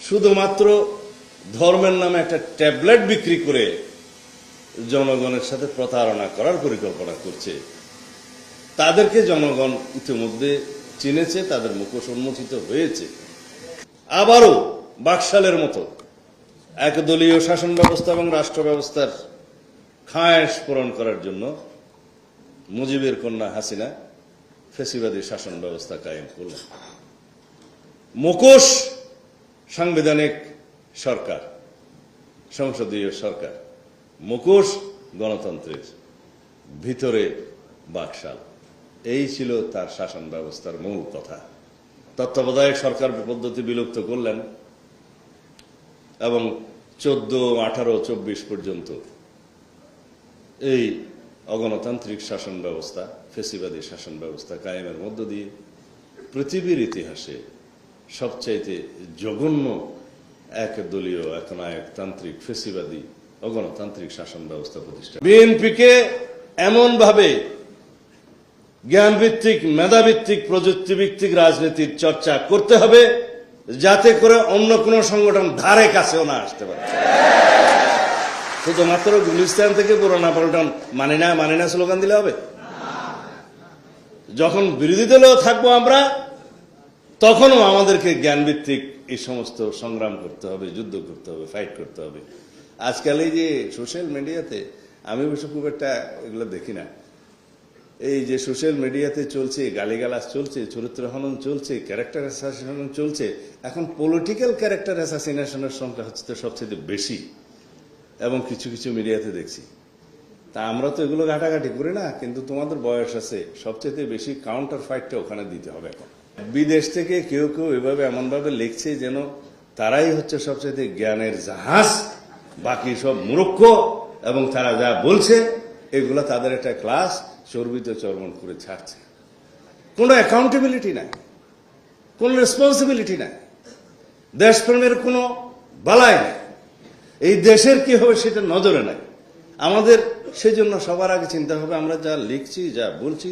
শুধুমাত্র ধর্মের নামে একটা ট্যাবলেট বিক্রি করে জনগণের সাথে প্রতারণা করার পরিকল্পনা করছে। তাদেরকে জনগণ ইতিমধ্যে চিনেছে, তাদের মুখোশ উন্মোচিত হয়েছে। আবারও বাকশালের মতো একদলীয় শাসন ব্যবস্থা এবং রাষ্ট্র ব্যবস্থার খায়েশ পূরণ করার জন্য মুজিবের কন্যা হাসিনা ফ্যাসিবাদী শাসন ব্যবস্থা কায়েম করলেন। মুখোশ সাংবিধানিক সরকার, সংসদীয় সরকার, মুখোশ গণতন্ত্রের, ভিতরে বাকশাল। এই ছিল তার শাসন ব্যবস্থার মূল কথা। তত্ত্বাবধায়ক সরকার পদ্ধতি বিলুপ্ত করলেন এবং 14, 18, 24 পর্যন্ত এই অগণতান্ত্রিক শাসন ব্যবস্থা, ফ্যাসিবাদী শাসন ব্যবস্থা কায়েমের মধ্য দিয়ে পৃথিবীর ইতিহাসে সবচাইতে জঘন্য একদলীয় একনায়কতান্ত্রিক ফ্যাসিবাদী অগণতান্ত্রিক শাসন ব্যবস্থা প্রতিষ্ঠা। বিএনপিকে এমনভাবে জ্ঞানভিত্তিক, মেধাভিত্তিক, প্রযুক্তিভিত্তিক রাজনীতির চর্চা করতে হবে যাতে করে অন্য কোন সংগঠন ধারে কাছেও না আসতে পারে। শুধুমাত্র গুলিস্তান থেকে পুরোনা পল্টন মানি না স্লোগান দিলে হবে? যখন বিরোধী দলেও থাকবো আমরা, তখনও আমাদেরকে জ্ঞানভিত্তিক এই সমস্ত সংগ্রাম করতে হবে, যুদ্ধ করতে হবে, ফাইট করতে হবে। আজকাল এই যে সোশ্যাল মিডিয়াতে, আমি অবশ্য খুব একটা এগুলো দেখি না, এই যে সোশ্যাল মিডিয়াতে চলছে, গালিগালাজ চলছে, চরিত্র হনন চলছে, ক্যারেক্টার অ্যাসাসিনেশন চলছে। এখন পলিটিক্যাল ক্যারেক্টার অ্যাসাসিনেশনের সংখ্যা হচ্ছে তো সবচেয়ে বেশি, এবং কিছু কিছু মিডিয়াতে দেখছি। তা আমরা তো এগুলো ঘাটাঘাটি করি না, কিন্তু তোমাদের বয়স আছে, সবচেয়ে বেশি কাউন্টার ফাইটটা ওখানে দিতে হবে। এখন বিদেশ থেকে কেউ কেউ এভাবে এমনভাবে লিখছে যেন তারাই হচ্ছে সবচেয়ে জ্ঞানের জাহাজ, বাকি সব মূর্খ, এবং তারা যা বলছে এগুলো তাদের একটা ক্লাস চর্বিত চর্বণ করে ছাড়ছে। কোনো অ্যাকাউন্টেবিলিটি নাই, কোনো রেসপন্সিবিলিটি নাই, দেশপ্রেমের কোনো বালাই নাই, এই দেশের কি হবে সেটা নজরে নাই। আমাদের সেই জন্য সবার আগে চিন্তা হবে আমরা যা লিখছি, যা বলছি